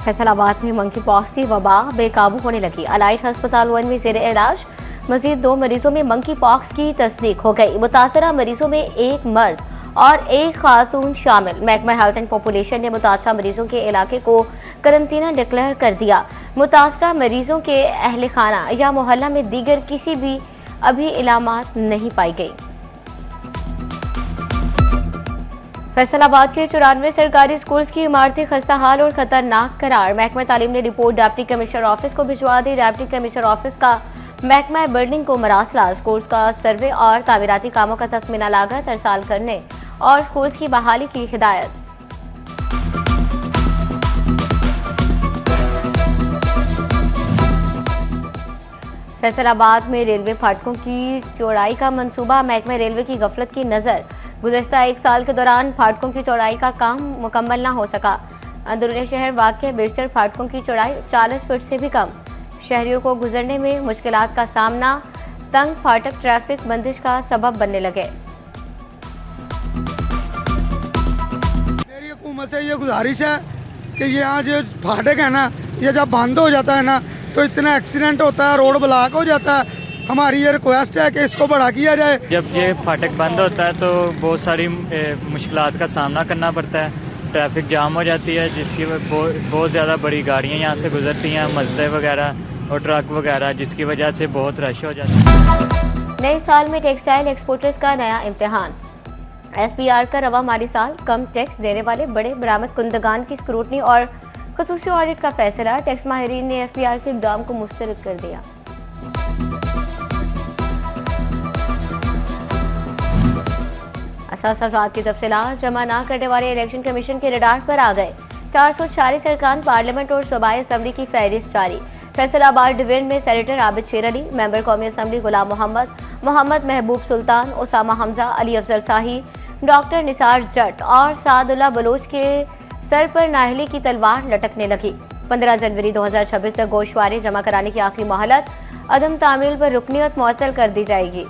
फैसलाबाद में monkey pox की वबा बेकाबू होने लगी। अलाइट अस्पताल 1 में जेर इलाज मजीद 2 मरीजों में मंकी पॉक्स की तस्दीक हो गई। मुतासरा मरीजों में एक मर्द और एक खातून शामिल। महकमा हेल्थ एंड पॉपुलेशन ने मुतासरा मरीजों के इलाके को करंतना डिक्लेयर कर दिया। मुतासरा मरीजों के अहल खाना या मोहल्ला में दीगर किसी भी अभी इलामात नहीं पाई गई। फैसलाबाद के 94 सरकारी स्कूल्स की इमारतें खस्ताहाल और खतरनाक करार। महकमा तालीम ने रिपोर्ट डिप्टी कमिश्नर ऑफिस को भिजवा दी। डिप्टी कमिश्नर ऑफिस का महकमा बिल्डिंग को मरासला। स्कूल्स का सर्वे और तामीराती कामों का तखमीना लागत अरसाल करने और स्कूल्स की बहाली की हिदायत। फैसलाबाद में रेलवे फाटकों की चौड़ाई का मंसूबा। महकमा रेलवे की गफलत की नजर। गुज़श्ता 1 साल के दौरान फाटकों की चौड़ाई का काम मुकम्मल न हो सका। अंदरूनी शहर वाक़या बेशतर फाटकों की चौड़ाई 40 फुट से भी कम। शहरियों को गुजरने में मुश्किलात का सामना। तंग फाटक ट्रैफिक बंदिश का सबब बनने लगे। मेरी हुकूमत से ये गुजारिश है कि यहाँ जो फाटक है ना, ये जब बंद हो जाता है ना तो इतना एक्सीडेंट होता है, रोड ब्लॉक हो जाता है। हमारी ये रिक्वेस्ट है कि इसको बड़ा किया जाए। जब ये फाटक बंद होता है तो बहुत सारी मुश्किलात का सामना करना पड़ता है। ट्रैफिक जाम हो जाती है, जिसकी बहुत ज़्यादा बड़ी गाड़ियाँ यहाँ से गुजरती हैं, मजदे वगैरह और ट्रक वगैरह, जिसकी वजह से बहुत रश हो जाता है। नए साल में टेक्सटाइल एक्सपोर्टर्स का नया इम्तिहान। एफबीआर का रवा माली साल कम टैक्स देने वाले बड़े बरामद कुंदगान की स्क्रूटनी और खसूसी ऑडिट का फैसला। टैक्स माहिरीन ने एफबीआर के इक़दाम को मुस्तरद कर दिया। असासाजात की तफसीलात जमा न करने वाले इलेक्शन कमीशन के रडार पर आ गए। 446 अरकान पार्लियामेंट और सूबाई असम्बली की फहरिस्त जारी। फैसलाबाद डिवीजन में सेनेटर आबिद शेर अली, मेंबर कौमी असम्बली गुलाम मोहम्मद, मोहम्मद महबूब सुल्तान, उसामा हमजा, अली अफजल शाही, डॉक्टर निसार जट और सादुल्ला बलोच के सर पर नाहली की तलवार लटकने लगी। 15 जनवरी 2026 तक गोशवारे जमा कराने की आखिरी मोहलत। अदम तामील पर रुकनियत मुअत्तल कर दी जाएगी।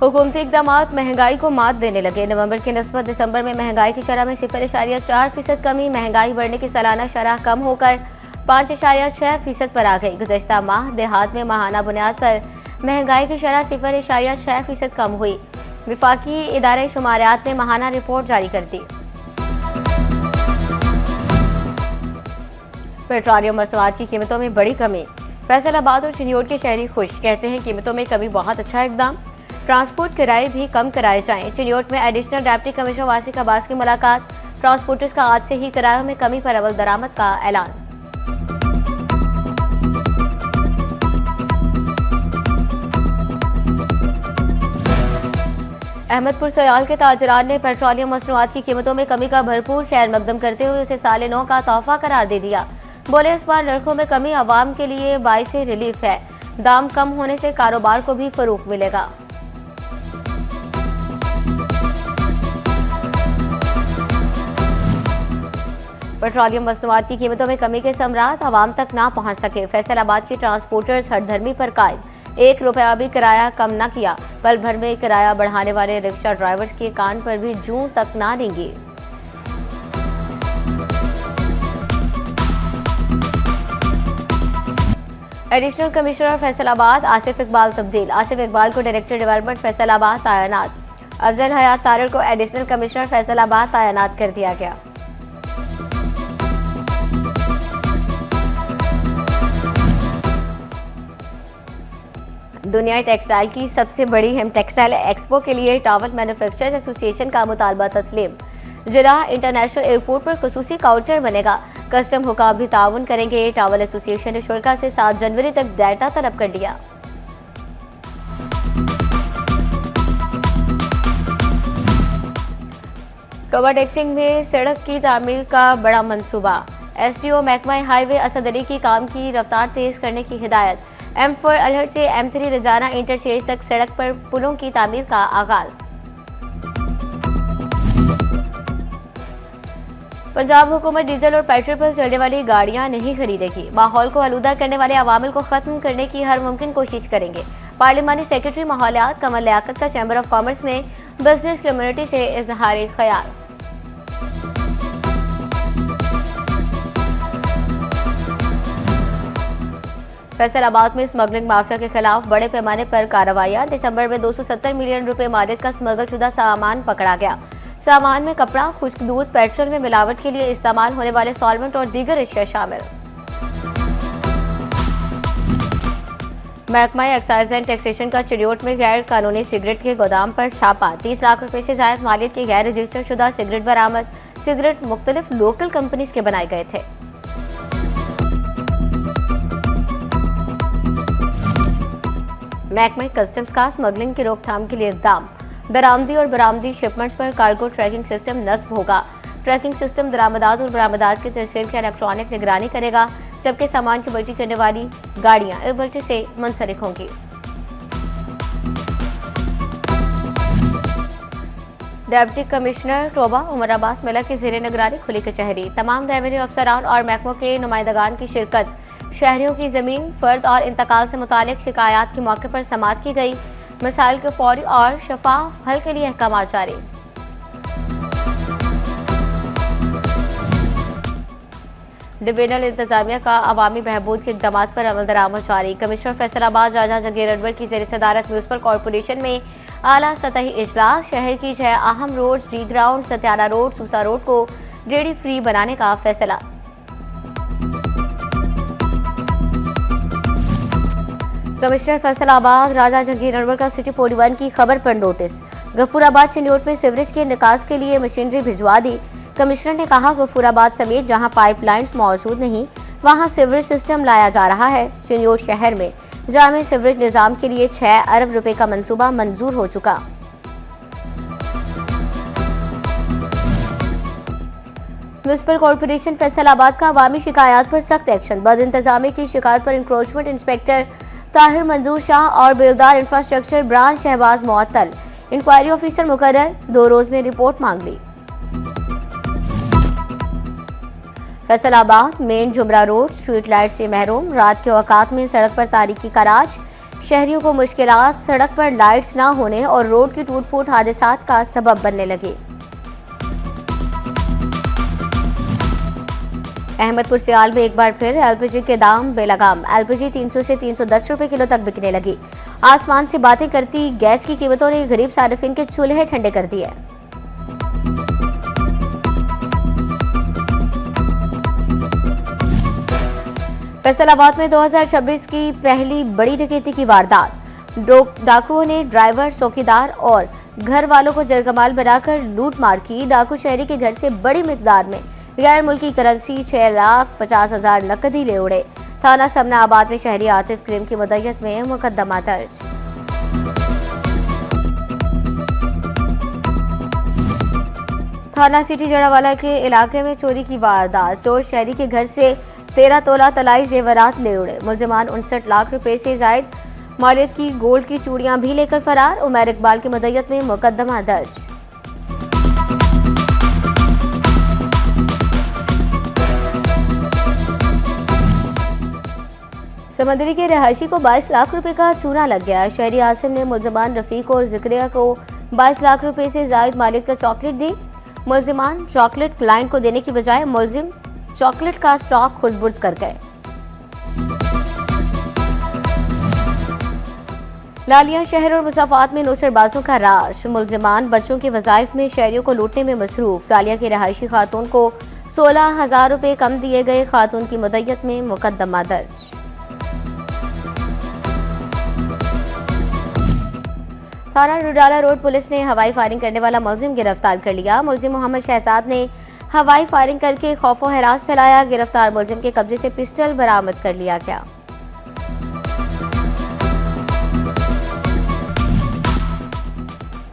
हुकूमती इक़दामात महंगाई को मात देने लगे। नवंबर की निस्बत दिसंबर में महंगाई की शरह में 0.4% कमी। महंगाई बढ़ने की सालाना शरह कम होकर 5.6% पर आ गई। गुज़श्ता माह देहात में माहाना बुनियाद पर महंगाई की शरह 0.6% कम हुई। विफाकी इदारे शुमारियात ने माहाना रिपोर्ट जारी कर दी। पेट्रोलियम मसवाद की कीमतों में बड़ी कमी। फैसलाबाद और चिन्योट के शहरी खुश, कहते हैं कीमतों में कमी बहुत अच्छा इकदाम। ट्रांसपोर्ट किराए भी कम कराए जाएं। चिन्योट में एडिशनल डिप्टी कमिश्नर वासिक अब्बास की मुलाकात। ट्रांसपोर्टर्स का आज से ही किरायों में कमी पर अवल दरामद का ऐलान। अहमदपुर सयाल के ताजरान ने पेट्रोलियम मसनूआत की कीमतों में कमी का भरपूर खैर मकदम करते हुए उसे साल नौ का तोहफा करार दे दिया। बोले, इस बार नरखों में कमी आवाम के लिए बाइस रिलीफ है। दाम कम होने से कारोबार को भी फरोग मिलेगा। पेट्रोलियम मसनूआत की कीमतों में कमी के समरात आवाम तक ना पहुंच सके। फैसलाबाद के ट्रांसपोर्टर्स हरधर्मी पर कायम। 1 रुपया भी किराया कम न किया। पल भर में किराया बढ़ाने वाले रिक्शा ड्राइवर्स के कान पर भी जूं तक ना लेंगे। एडिशनल कमिश्नर फैसलाबाद आसिफ इकबाल तब्दील। आसिफ इकबाल को डायरेक्टर डेवलपमेंट फैसलाबाद तैनात। अफजल हयात तारड़ को एडिशनल कमिश्नर फैसलाबाद तैनात कर दिया गया। दुनिया टेक्सटाइल की सबसे बड़ी हिम टेक्सटाइल एक्सपो के लिए टॉवल मैन्युफैक्चरर्स एसोसिएशन का मुतालबा तस्लीम। जिला इंटरनेशनल एयरपोर्ट पर खुसूसी काउंटर बनेगा। कस्टम हुकाम भी ताउन करेंगे। टॉवल एसोसिएशन ने शुल्का से 7 जनवरी तक डाटा तलब कर दिया। टोबा टेक्सिंग में सड़क की तामीर का बड़ा मंसूबा। एसडीओ महकमा हाईवे असद अली की काम की रफ्तार तेज करने की हिदायत। M4 अलहड़ से M3 रजाना इंटरचेंज तक सड़क पर पुलों की तामीर का आगाज। पंजाब हुकूमत डीजल और पेट्रोल पर चलने वाली गाड़ियां नहीं खरीदेगी। माहौल को आलूदा करने वाले अवामिल को खत्म करने की हर मुमकिन कोशिश करेंगे। पार्लिमानी सेक्रेटरी माहौलियात कमल लियाकत का चैम्बर ऑफ कॉमर्स में बिजनेस कम्युनिटी से इजहार ख्याल। फैसलाबाद में स्मगलिंग माफिया के खिलाफ बड़े पैमाने पर कार्रवाइयां। दिसंबर में 270 मिलियन रुपए मालिक का स्मगलशुदा सामान पकड़ा गया। सामान में कपड़ा, खुश्क दूध, पेट्रोल में मिलावट के लिए इस्तेमाल होने वाले सॉल्वेंट और दीगर अशिया शामिल। महकमा एक्साइज एंड टैक्सेशन का चिड़ियोट में गैर कानूनी सिगरेट के गोदाम पर छापा। 30 लाख रुपए से जायद मालियत के गैर रजिस्टर्ड शुदा सिगरेट बरामद। सिगरेट मुख्तलिफ लोकल कंपनीज के बनाए गए थे। महकमा कस्टम्स का स्मगलिंग की रोकथाम के लिए इकदाम। दरामदी और बरामदी शिपमेंट्स पर कार्गो ट्रैकिंग सिस्टम नस्ब होगा। ट्रैकिंग सिस्टम दरामदात और बरामदात की तरसील की इलेक्ट्रॉनिक निगरानी करेगा, जबकि सामान की बल्टी करने वाली गाड़ियां एक बल्टी से मुंसलिक होंगी। डिप्टी कमिश्नर टोबा उमर अब्बास मिला की ज़ेरे निगरानी खुली कचहरी। तमाम रेवेन्यू अफसरान और महकमों के नुमाइंदगान की शिरकत। शहरियों की जमीन फर्द और इंतकाल से मुतालिक शिकायत के मौके पर समाअत की गई। मसाइल के फौरी और शफाफ हल के लिए अहकाम जारी। डिवीजनल इंतजामिया का अवामी बहबूद के इक़दाम पर अमल दरामद जारी। कमिश्नर फैसलाबाद राजा जहांगीर अनवर की ज़ेर सदारत म्यूनिसिपल कॉर्पोरेशन में आला सतही इजलास। शहर की 6 अहम road, D ground, Satiana road, सूसा रोड को रेडी फ्री बनाने का फैसला। कमिश्नर फैसलाबाद राजा जहांगीर अनवर का सिटी 41 की खबर पर नोटिस। गफूराबाद चिन्योट में सीवरेज के निकास के लिए मशीनरी भिजवा दी। कमिश्नर ने कहा, गफूराबाद समेत जहां पाइपलाइंस मौजूद नहीं वहां सीवरेज सिस्टम लाया जा रहा है। चिन्योट शहर में जामे सीवरेज निजाम के लिए 6 अरब रुपए का मंसूबा मंजूर हो चुका। म्यूनिसिपल कॉर्पोरेशन फैसलाबाद का अवामी शिकायत पर सख्त एक्शन। बद इंतजामी की शिकायत पर इंक्रोचमेंट इंस्पेक्टर ताहिर मंजूर शाह और बेलदार इंफ्रास्ट्रक्चर ब्रांच शहबाज मुअत्तल। इंक्वायरी ऑफिसर मुकर्रर, 2 रोज में रिपोर्ट मांग ली। Faisalabad main Jhumra road street light से महरूम। रात के औकात में सड़क पर तारीकी का राज। शहरियों को मुश्किलात सड़क पर लाइट्स न होने और रोड की टूट फूट हादसात का सबब बनने लगे। अहमदपुर सियाल में एक बार फिर एलपीजी के दाम बेलगाम। एलपीजी 300 से 310 रुपए किलो तक बिकने लगी। आसमान से बातें करती गैस की कीमतों ने गरीब सारिफिन के चूल्हे ठंडे कर दिए। फैसलाबाद में 2026 की पहली बड़ी डकैती की वारदात। डाकुओं ने ड्राइवर, चौकीदार और घर वालों को जरगमाल बनाकर लूट मार की। डाकू शहरी के घर से बड़ी मिकदार में गैर मुल्की करेंसी 6,50,000 नकदी ले उड़े। थाना समनाबाद में शहरी आतिफ क्रीम की मुद्दत में मुकदमा दर्ज। थाना सिटी जड़ावाला के इलाके में चोरी की वारदात। चोर शहरी के घर से 13 तोला तलाई जेवरात ले उड़े। मुलजिमान 59 लाख रुपए से जायद मालियत की गोल्ड की चूड़ियां भी लेकर फरार। उमर इकबाल की मुद्दत में मुकदमा दर्ज। समंदरी के रहायशी को 22 लाख रुपए का चूना लग गया। शहरी आसिम ने मुलजिमान रफीक और जिक्रिया को 22 लाख रुपए से जायद मालियत का चॉकलेट दी। मुलजिमान चॉकलेट क्लाइंट को देने की बजाय मुलजिम चॉकलेट का स्टॉक खुद बुर्द कर गए। लालिया शहर और मुसाफात में नौसरबाजों का राज। मुलजिमान बच्चों के वजाइफ में शहरियों को लूटने में मसरूफ। लालिया की रहायशी खातून को 16,000 रुपए कम दिए गए। खातून की मुद्दत में मुकदमा दर्ज। थाना रुडाला रोड पुलिस ने हवाई फायरिंग करने वाला मुलजिम गिरफ्तार कर लिया। मुलजिम मोहम्मद शहजाद ने हवाई फायरिंग करके खौफ और हरास फैलाया। गिरफ्तार मुलजिम के कब्जे से पिस्टल बरामद कर लिया गया।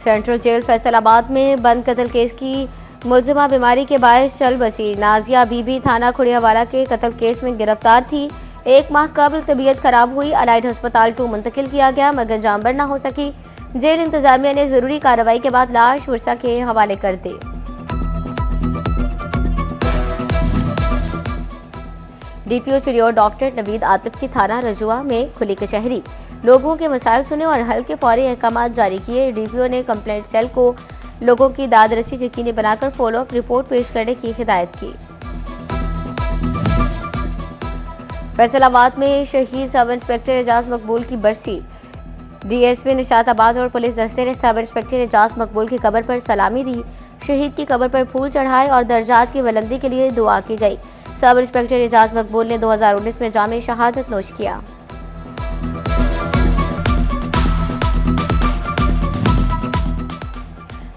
सेंट्रल जेल फैसलाबाद में बंद कत्ल केस की मुलजिमा बीमारी के बायस चल बसी। नाजिया बीबी थाना खुड़ियावाला के कत्ल केस में गिरफ्तार थी। 1 माह कबल तबीयत खराब हुई। अलाइड अस्पताल 2 मुंतकिल किया गया मगर जान न हो सकी। जेल इंतजामिया ने जरूरी कार्रवाई के बाद लाश वर्षा के हवाले कर दी। डीपीओ चिड़ियोट डॉक्टर नवीद आतिफ की थाना रजुआ में खुली कचहरी। लोगों के मसाइल सुने और हल के फौरी अहकाम जारी किए। डीपीओ ने कंप्लेंट सेल को लोगों की दाद रसी यकीनी बनाकर फॉलोअप रिपोर्ट पेश करने की हिदायत की। फैसलाबाद में शहीद सब इंस्पेक्टर एजाज मकबूल की बरसी। डीएसपी निशाताबाद और पुलिस दस्ते ने सब इंस्पेक्टर एजाज मकबूल की कब्र पर सलामी दी। शहीद की कब्र पर फूल चढ़ाए और दर्जात की बुलंदी के लिए दुआ की गई। सब इंस्पेक्टर एजाज मकबूल ने 2019 में जामे शहादत नोश किया।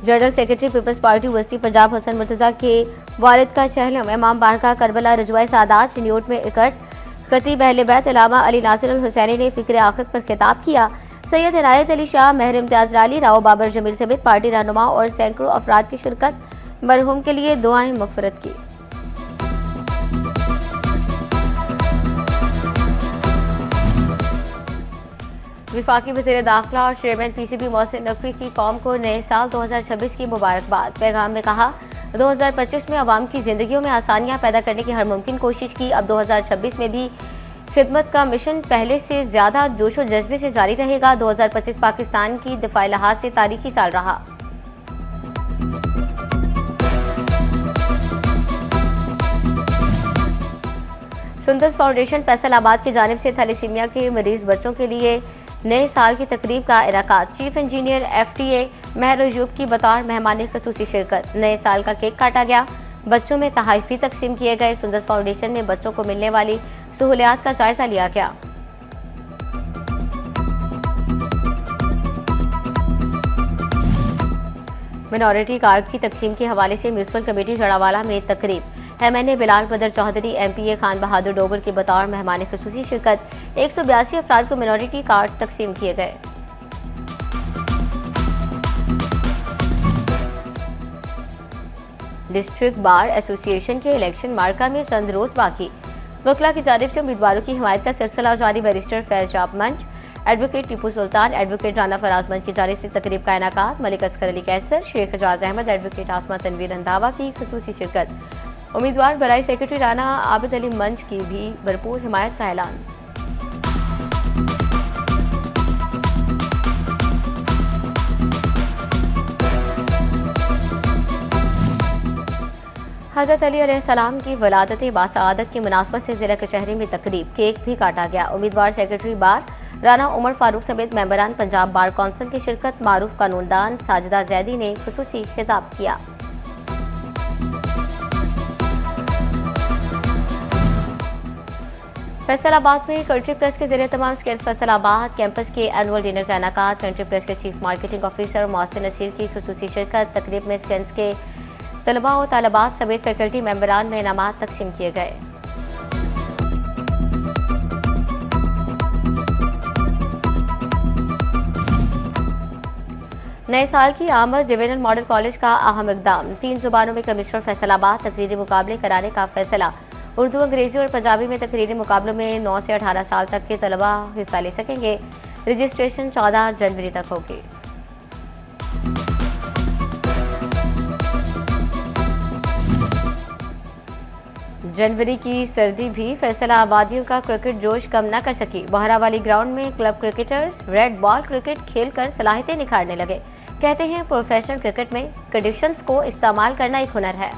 जनरल सेक्रेटरी पीपल्स पार्टी वस्ती पंजाब हसन मुर्तजा के वालिद का चहलम इमाम बारगाह करबला रजवाए सादात न्यूट में इकट्ठ। खतीब अहले बैत अल्लामा अली नासिर अल हुसैनी ने फिक्र आखिरत पर खिताब किया। सैयद इनायत अली शाह, महर इम्तियाज राली, राव बाबर जमील समेत पार्टी रहनुमा और सैकड़ों अफराद की शिरकत। मरहूम के लिए दुआएं मगफिरत की। विफाकी वज़ीर दाखिला और चेयरमैन पीसीबी मोहसिन नकवी की कौम को नए साल 2026 की मुबारकबाद। पैगाम में कहा, 2025 में अवाम की जिंदगियों में आसानियां पैदा करने की हर मुमकिन कोशिश की। अब 2026 में भी खिदमत का मिशन पहले से ज्यादा जोशो जज्बे से जारी रहेगा। 2025 पाकिस्तान की दिफाई लिहाज से तारीखी साल रहा। सुंदस फाउंडेशन फैसलाबाद की जानिब से थैलेसीमिया के मरीज बच्चों के लिए नए साल की तकरीब का इनेकाद। चीफ इंजीनियर FTA महर अयूब की बतौर मेहमान खसूसी शिरकत। नए साल का केक काटा गया, बच्चों में तोहफे तकसीम किए गए। सुंदस फाउंडेशन में बच्चों को मिलने वाली सहूलियात का जायजा लिया गया। मिनॉरिटी कार्ड की तकसीम के हवाले से म्यूनिसिपल कमेटी जड़ावाला में तकरीब। MNA बिलाल बदर चौधरी, MPA खान बहादुर डोबर की बतौर मेहमान खसूसी शिरकत। 182 अफराद को मिनॉरिटी कार्ड तकसीम किए गए। डिस्ट्रिक्ट बार एसोसिएशन के इलेक्शन मार्का में चंद रोज बाकी। वकला की जानिब से उम्मीदवारों की हिमायत का सिलसिला जारी। बैरिस्टर फैज जाब मंच, एडवोकेट टीपू सुल्तान, एडवोकेट राना फराज मंच की जानिब से तकरीब का इनेकाद। मलिक असगर अली कैसर, शेख एजाज अहमद, एडवोकेट आसमा तनवीर रंधावा की खसूसी शिरकत। उम्मीदवार बराई सेक्रेटरी राना आबिद अली मंच की भी भरपूर हिमायत का ऐलान। हजरत अली अलैहिस्सलाम की वलादत बासआदत की मुनासबत से जिला कचहरी में तकरीब, केक भी काटा गया। उम्मीदवार सेक्रेटरी बार राना उमर फारूक समेत मेंबरान पंजाब बार कौंसिल की शिरकत। मारूफ कानूनदान साजिदा जैदी ने खुसूसी खिताब किया। फैसलाबाद में कंट्री प्रेस के जरिए तमाम स्किल्स फैसलाबाद कैंपस के एनुअल डिनर का इनेकाद। कंट्री प्रेस के chief marketing officer Mohsin Naseer की खुसूसी शिरकत। तकरीब में स्किल्स के तलबा और तालिबात समेत फैकल्टी मेंबरान में इनामात तकसीम किए गए। नए साल की आमद डिवीजन मॉडल कॉलेज का अहम इकदाम। 3 जुबानों में कमिश्नर फैसलाबाद तकरीरी मुकाबले कराने का फैसला। उर्दू, अंग्रेजी और पंजाबी में तकरीरी मुकाबलों में 9 से 18 साल तक के तलबा हिस्सा ले सकेंगे। रजिस्ट्रेशन 14 जनवरी तक होगी। जनवरी की सर्दी भी फैसलाबादियों का क्रिकेट जोश कम न कर सकी। बहरावाली ग्राउंड में club cricketers red ball cricket खेलकर सलाहियतें निखारने लगे। कहते हैं प्रोफेशनल क्रिकेट में कंडीशंस को इस्तेमाल करना एक हुनर है।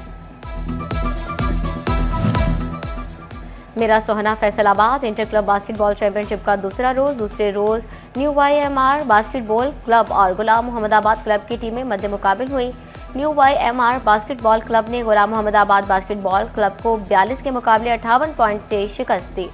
मेरा सोहना Faisalabad inter club basketball championship का दूसरे रोज न्यू YMR बास्केटबॉल क्लब और गुलाम मोहम्मदाबाद क्लब की टीमें मध्य मुकाबिल हुई। न्यू YMR बास्केटबॉल क्लब ने गुलाम मोहम्मदाबाद बास्केटबॉल क्लब को 42 के मुकाबले 58 पॉइंट से शिकस्त दी।